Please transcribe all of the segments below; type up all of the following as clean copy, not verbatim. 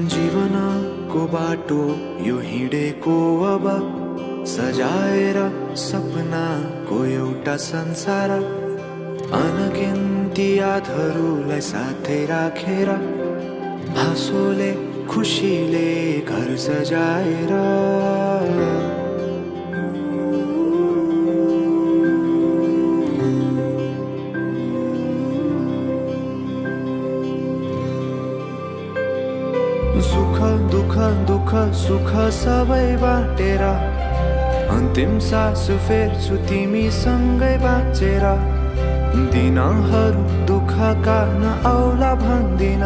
जीवनको बाटो यो हिँडेको अब सजाएर सपनाको एउटा संसार, अनगिन्ती यादहरूलाई साथै राखेर हाँसोले खुसीले घर सजाएर सुख दुःख दुःख सुख सबै बाटेर अन्तिम सास फेर्छु तिमीसँगै बाँचेर। दिनहरू दुःखका नआउला भन्दिन,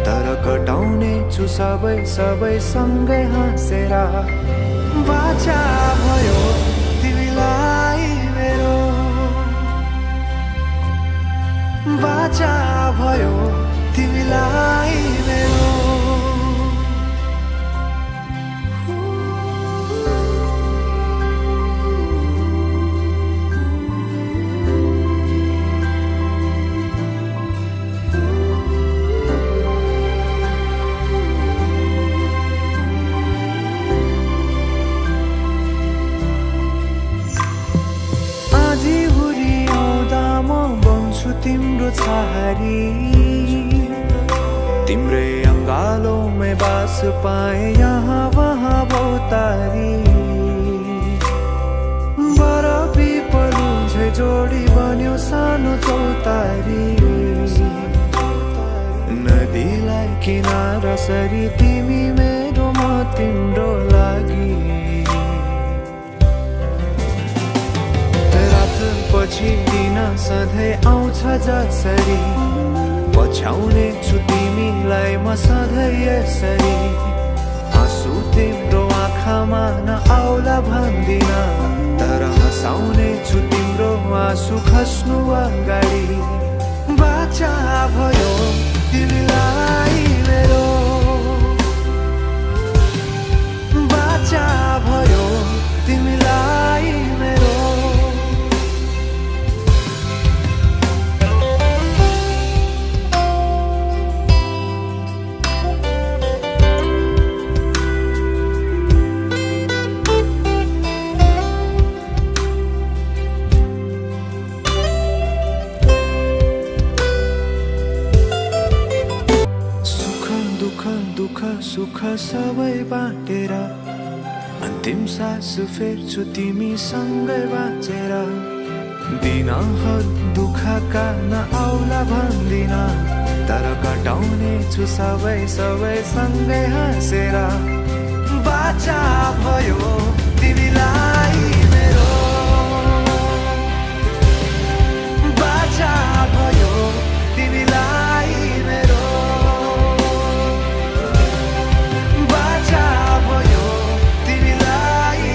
तर कटाउने छु सबै सबै सँगै हाँसेर। बाचा भयो तिमीलाई मेरो, बाचा भयो तिमीलाई मेरो। तिम्रो छहारी तिम्रै अङ्गालोमै बास पाए यहाँ वहाँ बहुतारी। बर पिपलु झै जोडी बन्यो सानो चौतारी, नदीलाई किनारा सरी तिमी मेरो म तिम्रो लागि। पछि दिन सधैँ आउँछ जसरी, पछ्याउने छु तिमीलाई म सधैँ यसरी। आँसु तिम्रो आँखामा नआउला भन्दिन, तर हँसाउने छु तिम्रो आँसु खस्नु अगाडि। बाचा भयो तिमीलाई मेरो, बाचा भयो तिमीलाई मेरो। दुःख सुख सबै बाटेर अन्तिम सास फेर्छु तिमीसँगै बाँचेर। दिनहरू दुःखका नआउला भन्दिन, तर कटाउने छु सबै सबै सँगै हाँसेर। बाचा भयो तिमीलाई मेरो, बाचा भयो तिमीलाई मेरो। बाचा भयो तिमीलाई